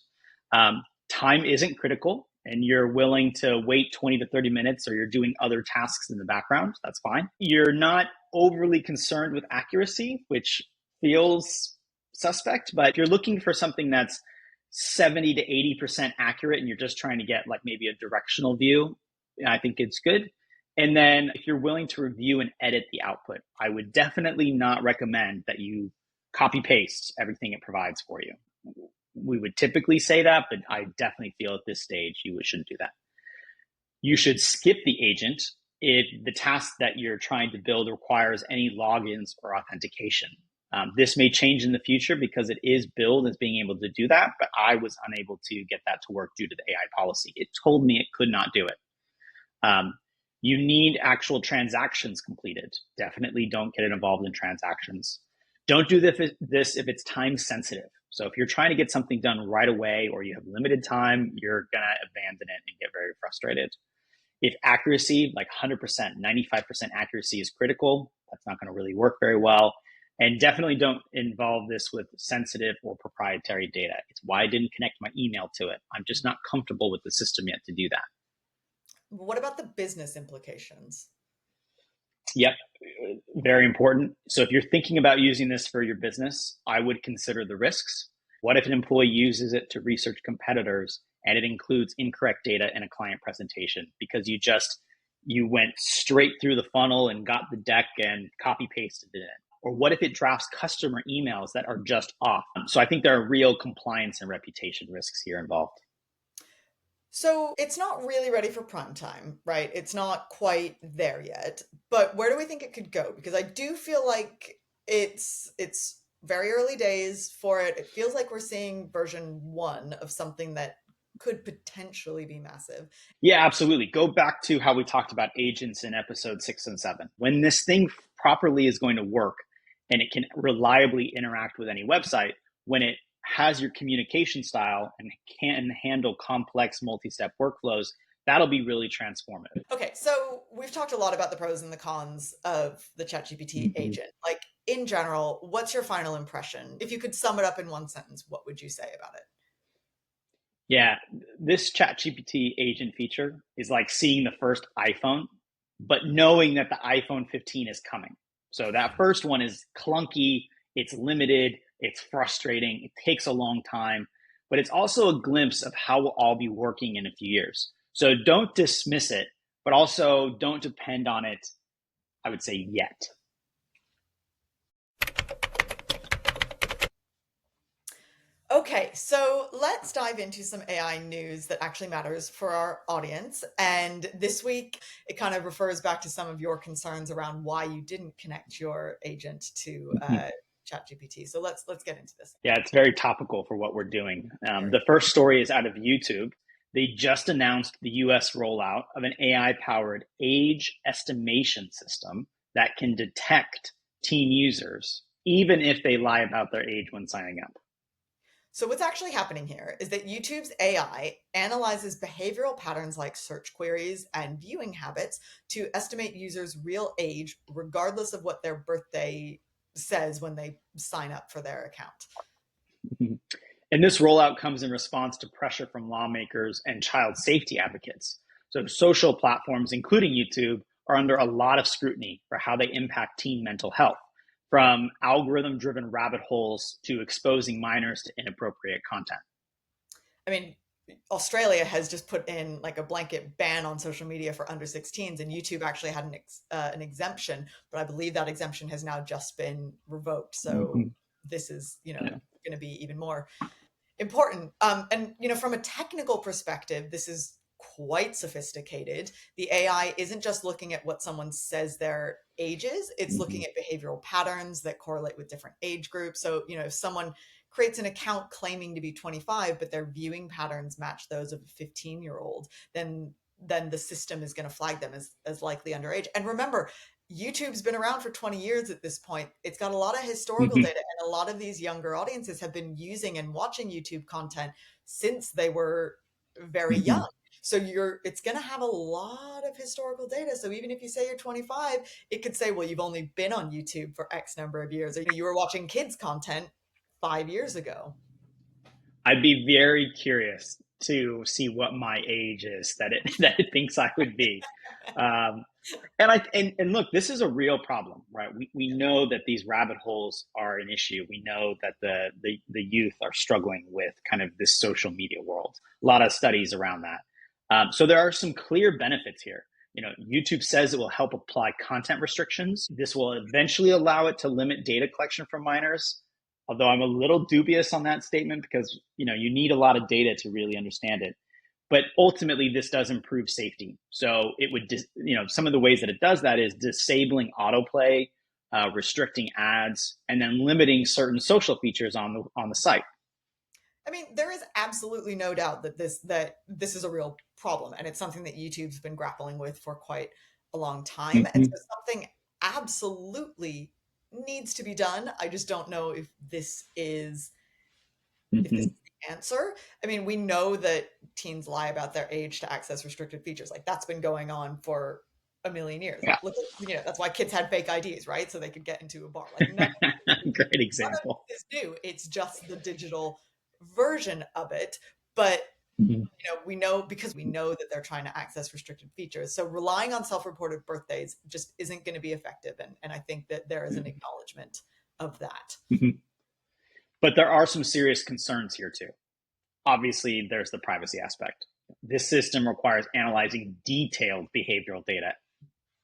Time isn't critical and you're willing to wait 20 to 30 minutes or you're doing other tasks in the background, that's fine. You're not overly concerned with accuracy, which feels suspect, but if you're looking for something that's 70 to 80% accurate and you're just trying to get like maybe a directional view, I think it's good. And then if you're willing to review and edit the output, I would definitely not recommend that you copy paste everything it provides for you. We would typically say that, but I definitely feel at this stage you shouldn't do that. You should skip the agent if the task that you're trying to build requires any logins or authentication. This may change in the future because it is billed as being able to do that, but I was unable to get that to work due to the AI policy. It told me it could not do it. You need actual transactions completed. Definitely don't get it involved in transactions. Don't do this if it's time sensitive. So if you're trying to get something done right away or you have limited time, you're going to abandon it and get very frustrated. If accuracy, like 100%, 95% accuracy is critical, that's not going to really work very well. And definitely don't involve this with sensitive or proprietary data. It's why I didn't connect my email to it. I'm just not comfortable with the system yet to do that. What about the business implications? Yep, very important. So if you're thinking about using this for your business, I would consider the risks. What if an employee uses it to research competitors and it includes incorrect data in a client presentation because you went straight through the funnel and got the deck and copy pasted it in? Or what if it drafts customer emails that are just off? So I think there are real compliance and reputation risks here involved. So it's not really ready for prime time, right? It's not quite there yet. But where do we think it could go? Because I do feel like it's very early days for it. It feels like we're seeing version 1 of something that could potentially be massive. Yeah, absolutely. Go back to how we talked about agents in episode 6 and 7. When this thing properly is going to work and it can reliably interact with any website, when it has your communication style and can handle complex multi-step workflows, that'll be really transformative. Okay, so we've talked a lot about the pros and the cons of the ChatGPT Mm-hmm. agent. Like in general, what's your final impression? If you could sum it up in one sentence, what would you say about it? Yeah, this ChatGPT agent feature is like seeing the first iPhone, but knowing that the iPhone 15 is coming. So that first one is clunky, it's limited, it's frustrating, it takes a long time, but it's also a glimpse of how we'll all be working in a few years. So don't dismiss it, but also don't depend on it, I would say, yet. Okay, so let's dive into some AI news that actually matters for our audience. And this week, it kind of refers back to some of your concerns around why you didn't connect your agent to ChatGPT. So let's get into this. Yeah, it's very topical for what we're doing. The first story is out of YouTube. They just announced the US rollout of an AI powered age estimation system that can detect teen users, even if they lie about their age when signing up. So what's actually happening here is that YouTube's AI analyzes behavioral patterns like search queries and viewing habits to estimate users' real age, regardless of what their birthday says when they sign up for their account. Mhm. And this rollout comes in response to pressure from lawmakers and child safety advocates. So, social platforms, including YouTube, are under a lot of scrutiny for how they impact teen mental health, from algorithm driven rabbit holes to exposing minors to inappropriate content. I mean, Australia has just put in like a blanket ban on social media for under 16s, and YouTube actually had an exemption, but I believe that exemption has now just been revoked. So Mm-hmm. this is, Yeah. going to be even more important. And from a technical perspective, this is quite sophisticated. The AI isn't just looking at what someone says their age is, it's Mm-hmm. looking at behavioral patterns that correlate with different age groups. So, if someone creates an account claiming to be 25, but their viewing patterns match those of a 15-year-old, then the system is going to flag them as likely underage. And remember, YouTube's been around for 20 years at this point. It's got a lot of historical Mm-hmm. data, and a lot of these younger audiences have been using and watching YouTube content since they were very Mm-hmm. young. So it's going to have a lot of historical data. So even if you say you're 25, it could say, well, you've only been on YouTube for X number of years, or you were watching kids content 5 years ago. I'd be very curious to see what my age is that it that it thinks I would be. Um, and look, this is a real problem, right? We know that these rabbit holes are an issue. We know that the youth are struggling with kind of this social media world. A lot of studies around that. So there are some clear benefits here. YouTube says it will help apply content restrictions. This will eventually allow it to limit data collection from minors. Although I'm a little dubious on that statement because you need a lot of data to really understand it. But ultimately, this does improve safety. So it would, some of the ways that it does that is disabling autoplay, restricting ads, and then limiting certain social features on the site. I mean, there is absolutely no doubt that this is a real problem, and it's something that YouTube's been grappling with for quite a long time. And Mm-hmm. so something absolutely needs to be done. I just don't know if this Mm-hmm. is the answer. I mean, we know that teens lie about their age to access restricted features. Like that's been going on for a million years. Yeah. Look, that's why kids had fake IDs, right? So they could get into a bar. Like no, Great None of example. this is new. It's just the digital version of it. But Mhm. we know because we know that they're trying to access restricted features. So relying on self-reported birthdays just isn't going to be effective. And I think that there is an acknowledgement of that. Mhm. But there are some serious concerns here too. Obviously, there's the privacy aspect. This system requires analyzing detailed behavioral data.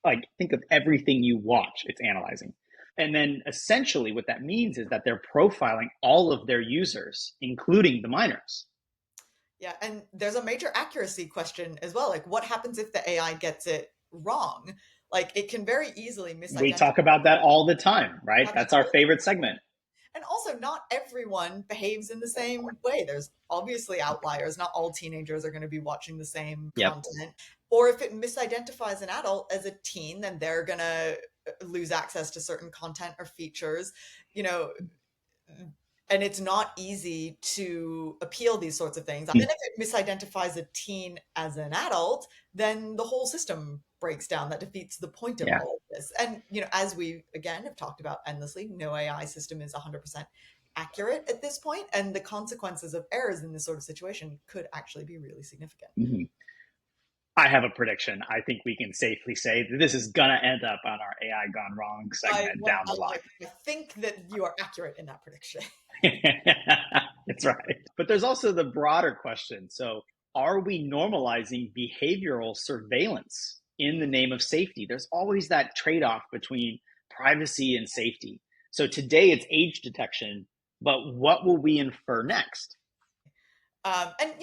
Like, think of everything you watch, it's analyzing. And then essentially, what that means is that they're profiling all of their users, including the minors. Yeah, and there's a major accuracy question as well. Like, what happens if the AI gets it wrong? Like, it can very easily We misidentify. talk about that all the time, right? That's our Absolutely. favorite segment. And also, not everyone behaves in the same way. There's obviously outliers. Not all teenagers are going to be watching the same Yep. content. Or if it misidentifies an adult as a teen, then they're going to lose access to certain content or features. You know, and it's not easy to appeal these sorts of things. And if it misidentifies a teen as an adult, then the whole system breaks down. That defeats the point of Yeah. all of this. And as we again have talked about endlessly, no AI system is 100% accurate at this point, and the consequences of errors in this sort of situation could actually be really significant. Mhm. I have a prediction. I think we can safely say that this is going to end up on our AI gone wrong segment down the line. I think that you are accurate in that prediction. That's right. But there's also the broader question. So, are we normalizing behavioral surveillance in the name of safety? There's always that trade off between privacy and safety. So, today it's age detection, but what will we infer next? And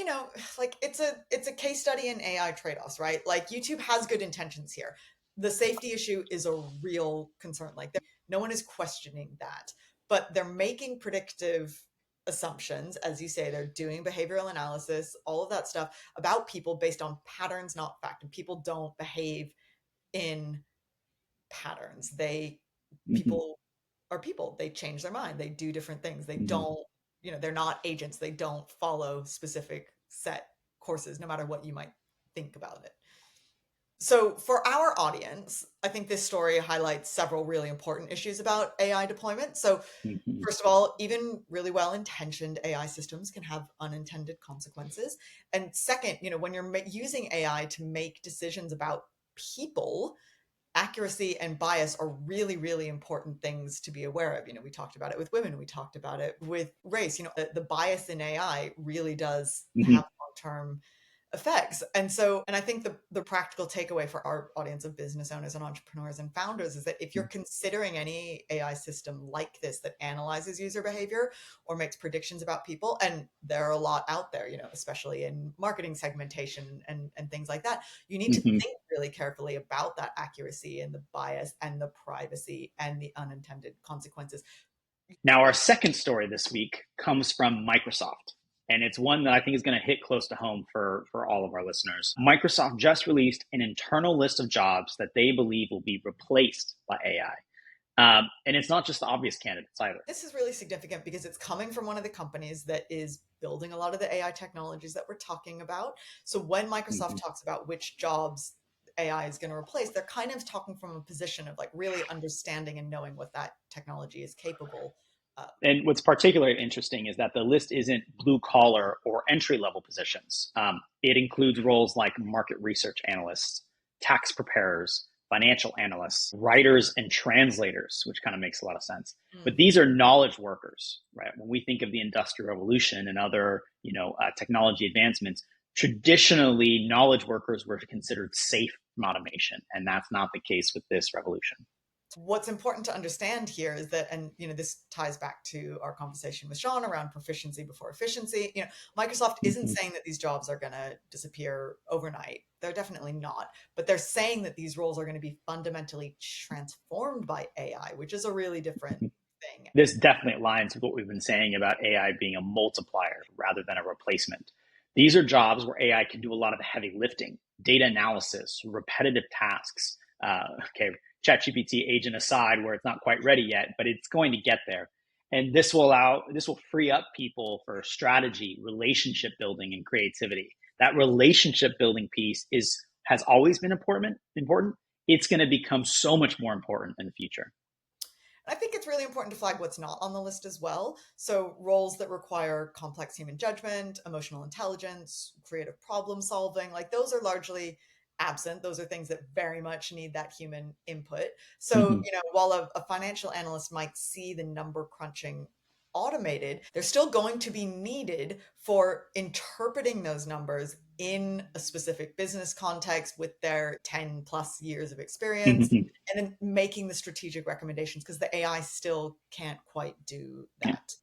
like it's a case study in AI trade-offs, right? Like YouTube has good intentions here. The safety issue is a real concern. Like no one is questioning that, but they're making predictive assumptions, as you say. They're doing behavioral analysis, all of that stuff about people based on patterns, not fact. And people don't behave in patterns. Mhm. People are people. They change their mind. They do different things. They Mhm. don't, they're not agents. They don't follow specific set courses, no matter what you might think about it. So, for our audience, I think this story highlights several really important issues about AI deployment. So, Mhm. first of all, even really well intentioned AI systems can have unintended consequences. And second, when you're using AI to make decisions about people, accuracy and bias are really, really important things to be aware of. We talked about it with women, we talked about it with race. The bias in AI really does Mhm. have long-term effects. And I think the practical takeaway for our audience of business owners and entrepreneurs and founders is that if you're considering any AI system like this that analyzes user behavior or makes predictions about people, and there are a lot out there, especially in marketing segmentation and things like that, you need to Mhm. think really carefully about that accuracy and the bias and the privacy and the unintended consequences. Now, our second story this week comes from Microsoft, and it's one that I think is going to hit close to home for all of our listeners. Microsoft just released an internal list of jobs that they believe will be replaced by AI. And it's not just the obvious candidates either. This is really significant because it's coming from one of the companies that is building a lot of the AI technologies that we're talking about. So when Microsoft Mhm. talks about which jobs AI is going to replace, they're kind of talking from a position of like really understanding and knowing what that technology is capable of. And what's particularly interesting is that the list isn't blue collar or entry level positions. It includes roles like market research analysts, tax preparers, financial analysts, writers, and translators, which kind of makes a lot of sense. But Mm. these are knowledge workers, right? When we think of the Industrial Revolution and other, technology advancements, traditionally knowledge workers were considered safe from automation, and that's not the case with this revolution. What's important to understand here is that, and this ties back to our conversation with Sean around proficiency before efficiency. Microsoft isn't Mhm. saying that these jobs are going to disappear overnight. They're definitely not. But they're saying that these roles are going to be fundamentally transformed by AI, which is a really different thing. This definitely aligns with what we've been saying about AI being a multiplier rather than a replacement. These are jobs where AI can do a lot of the heavy lifting, data analysis, repetitive tasks. Okay, ChatGPT agent aside, where it's not quite ready yet, but it's going to get there. And this will free up people for strategy, relationship building, and creativity. That relationship building piece has always been important. It's going to become so much more important in the future. I think it's really important to flag what's not on the list as well. So, roles that require complex human judgment, emotional intelligence, creative problem solving, like those are largely absent. Those are things that very much need that human input. So, Mhm. while a financial analyst might see the number crunching automated, they're still going to be needed for interpreting those numbers in a specific business context with their 10 plus years of experience and then making the strategic recommendations because the AI still can't quite do Yeah. that.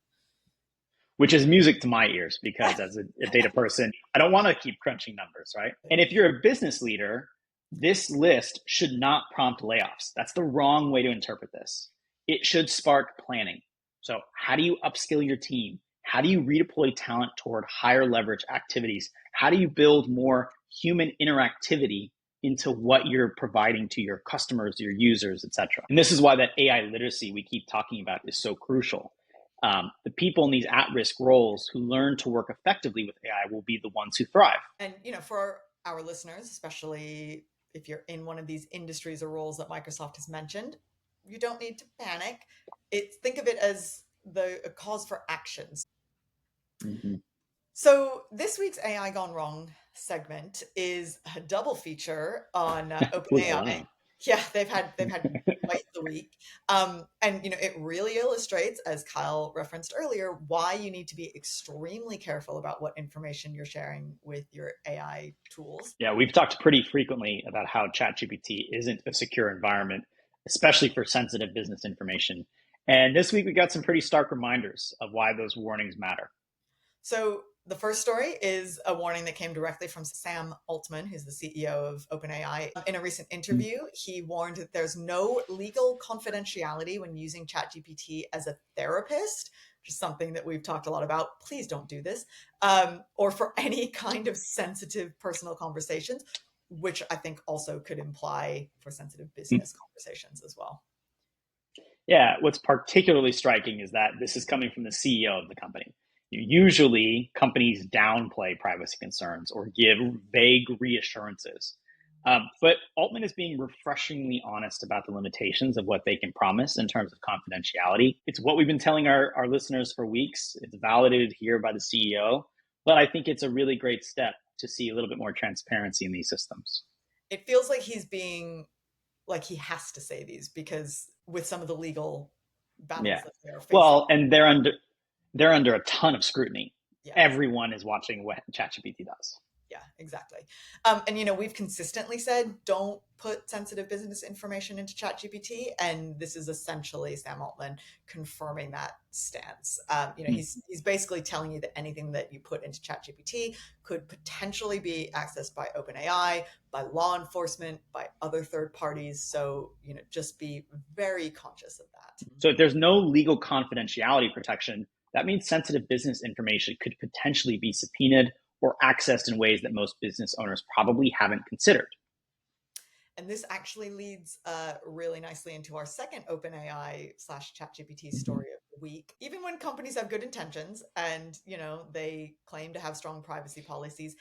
Which is music to my ears because as a data person, I don't want to keep crunching numbers, right? And if you're a business leader, this list should not prompt layoffs. That's the wrong way to interpret this. It should spark planning. So, how do you upskill your team? How do you redeploy talent toward higher leverage activities? How do you build more human interactivity into what you're providing to your customers, your users, et cetera? And this is why that AI literacy we keep talking about is so crucial. The people in these at-risk roles who learn to work effectively with AI will be the ones who thrive. And for our listeners, especially if you're in one of these industries or roles that Microsoft has mentioned, you don't need to panic. Think of it as a cause for actions. Mm-hmm. So this week's AI Gone Wrong segment is a double feature on Ooh la OpenAI. la. Yeah, they've had quite the week, and it really illustrates, as Kyle referenced earlier, why you need to be extremely careful about what information you're sharing with your AI tools. Yeah, we've talked pretty frequently about how ChatGPT isn't a secure environment, especially for sensitive business information. And this week we got some pretty stark reminders of why those warnings matter. So the first story is a warning that came directly from Sam Altman, who's the CEO of OpenAI. In a recent interview, he warned that there's no legal confidentiality when using ChatGPT as a therapist, which is something that we've talked a lot about. Please don't do this, or for any kind of sensitive personal conversations, which I think also could imply for sensitive business conversations as well. Yeah, what's particularly striking is that this is coming from the CEO of the company. Usually, companies downplay privacy concerns or give vague reassurances. But Altman is being refreshingly honest about the limitations of what they can promise in terms of confidentiality. It's what we've been telling our listeners for weeks. It's validated here by the CEO. But I think it's a really great step to see a little bit more transparency in these systems. It feels like he's being like he has to say these because with some of the legal battles Yeah. that they're facing. Well, and they're under a ton of scrutiny. Yeah, Everyone is watching what ChatGPT does. yeah, exactly. And we've consistently said don't put sensitive business information into ChatGPT, and this is essentially Sam Altman confirming that stance. He's basically telling you that anything that you put into ChatGPT could potentially be accessed by OpenAI, by law enforcement, by other third parties. So just be very conscious of that. So if there's no legal confidentiality protection, that means sensitive business information could potentially be subpoenaed or accessed in ways that most business owners probably haven't considered. And this actually leads really nicely into our second OpenAI slash ChatGPT Mm-hmm. story of the week. Even when companies have good intentions and they claim to have strong privacy policies,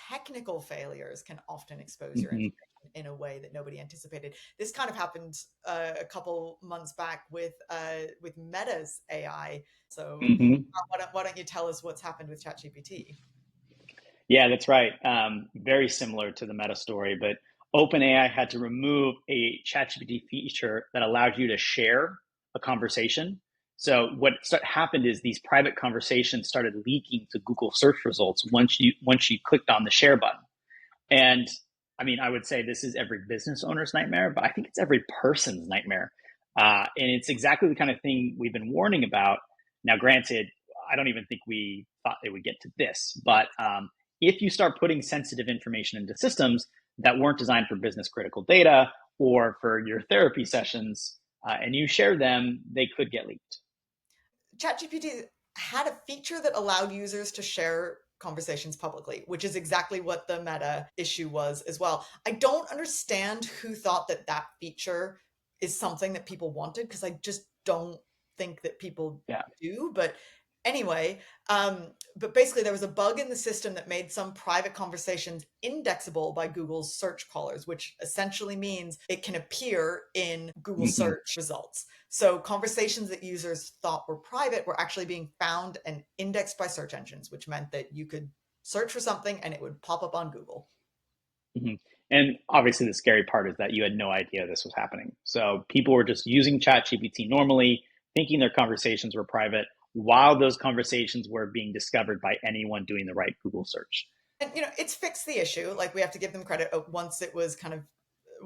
technical failures can often expose your Mm-hmm. information in a way that nobody anticipated. This kind of happened a couple months back with Meta's AI. So Mm-hmm. why don't you tell us what's happened with ChatGPT? Yeah, that's right. Very similar to the Meta story, but OpenAI had to remove a ChatGPT feature that allowed you to share a conversation. So what happened is these private conversations started leaking to Google search results once you clicked on the share button. And I mean, I would say this is every business owner's nightmare, but I think it's every person's nightmare. And it's exactly the kind of thing we've been warning about. Now, granted, I don't even think we thought it would get to this, but if you start putting sensitive information into systems that weren't designed for business critical data or for your therapy sessions, and you share them, they could get leaked. ChatGPT had a feature that allowed users to share conversations publicly, which is exactly what the Meta issue was as well. I don't understand who thought that that feature is something that people wanted because I just don't think that people Yeah. do. But Anyway, but basically there was a bug in the system that made some private conversations indexable by Google's search crawlers, which essentially means it can appear in Google Hmm. search results. So conversations that users thought were private were actually being found and indexed by search engines, which meant that you could search for something and it would pop up on Google. Hmm. And obviously, the scary part is that you had no idea this was happening. So people were just using ChatGPT normally, thinking their conversations were private, while those conversations were being discovered by anyone doing the right Google search. And it's fixed the issue. Like we have to give them credit. Once it was Hmm.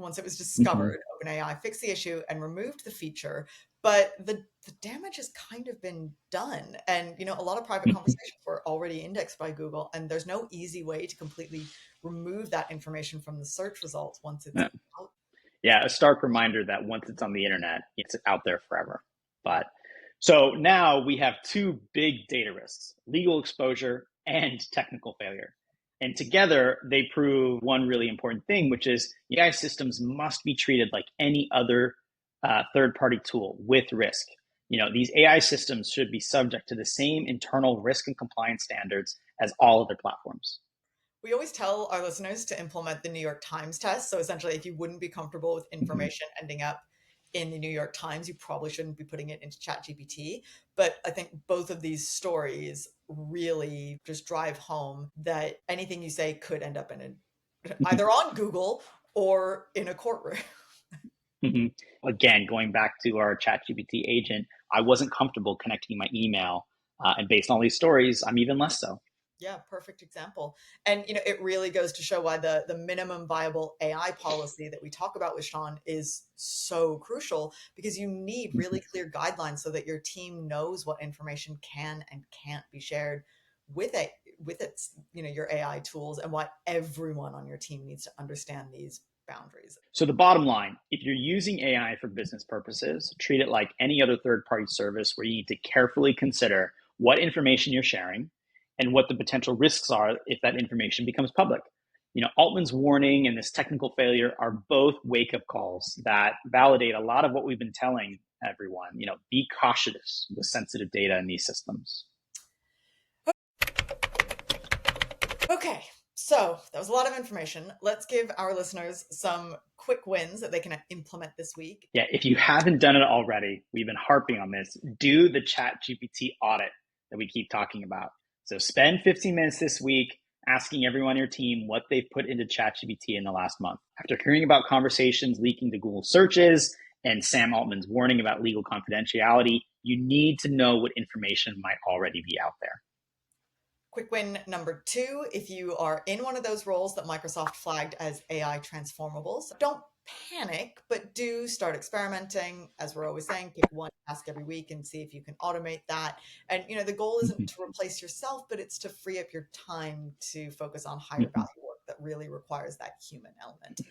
discovered, OpenAI fixed the issue and removed the feature. But the damage has kind of been done. And a lot of private conversations were already indexed by Google, and there's no easy way to completely remove that information from the search results once it's Yeah. out. Yeah, a stark reminder that once it's on the internet, it's out there forever. But so now we have two big data risks: legal exposure and technical failure. And together they prove one really important thing, which is AI systems must be treated like any other third party tool with risk. These AI systems should be subject to the same internal risk and compliance standards as all other platforms. We always tell our listeners to implement the New York Times test. So essentially, if you wouldn't be comfortable with Mhm. information ending up in the New York Times, you probably shouldn't be putting it into ChatGPT. But I think both of these stories really just drive home that anything you say could end up in either on Google or in a courtroom. Mhm. Again, going back to our ChatGPT agent, I wasn't comfortable connecting my email, and based on these stories, I'm even less so. Yeah, perfect example. And it really goes to show why the minimum viable AI policy that we talk about with Sean is so crucial, because you need Mhm. really clear guidelines so that your team knows what information can and can't be shared with it with its, your AI tools, and why everyone on your team needs to understand these boundaries. So the bottom line, if you're using AI for business purposes, treat it like any other third-party service where you need to carefully consider what information you're sharing and what the potential risks are if that information becomes public. Altman's warning and this technical failure are both wake-up calls that validate a lot of what we've been telling everyone. Be cautious with sensitive data in these systems. Okay, so that was a lot of information. Let's give our listeners some quick wins that they can implement this week. Yeah, if you haven't done it already, we've been harping on this. Do the Chat GPT audit that we keep talking about. So spend 15 minutes this week asking everyone on your team what they've put into Chat GPT in the last month. After hearing about conversations leaking to Google searches and Sam Altman's warning about legal confidentiality, you need to know what information might already be out there. Quick win number two, if you are in one of those roles that Microsoft flagged as AI transformables, don't panic, but do start experimenting. As we're always saying, pick one task every week and see if you can automate that. And the goal isn't to replace yourself, but it's to free up your time to focus on higher value work that really requires that human element.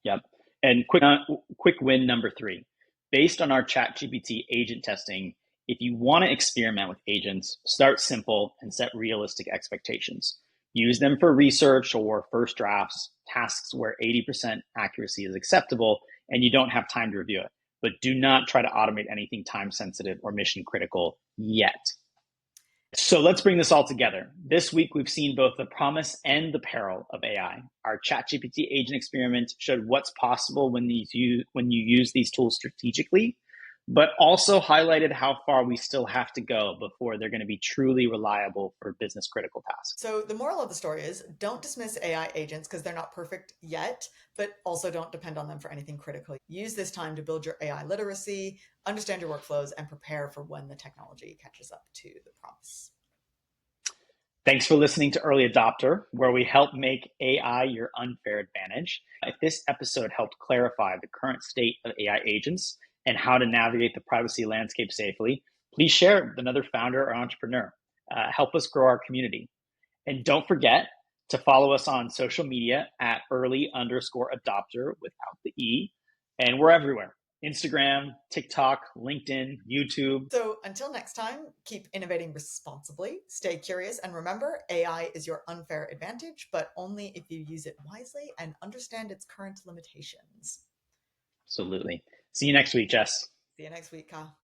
Yep. And quick win number three. Based on our ChatGPT agent testing, if you want to experiment with agents, start simple and set realistic expectations. Use them for research or first drafts, tasks where 80% accuracy is acceptable and you don't have time to review it. But do not try to automate anything time sensitive or mission critical yet. So let's bring this all together. This week, we've seen both the promise and the peril of AI. Our ChatGPT agent experiment showed what's possible when you use these tools strategically, but also highlighted how far we still have to go before they're going to be truly reliable for business critical tasks. So the moral of the story is, don't dismiss AI agents because they're not perfect yet, but also don't depend on them for anything critical. Use this time to build your AI literacy, understand your workflows, and prepare for when the technology catches up to the promise. Thanks for listening to Early Adopter, where we help make AI your unfair advantage. If this episode helped clarify the current state of AI agents and how to navigate the privacy landscape safely, please share it with another founder or entrepreneur. Help us grow our community. And don't forget to follow us on social media at early_adopter without the E. And we're everywhere: Instagram, TikTok, LinkedIn, YouTube. So until next time, keep innovating responsibly, stay curious, and remember, AI is your unfair advantage, but only if you use it wisely and understand its current limitations. Absolutely. See you next week, Jess. See you next week, Kyle.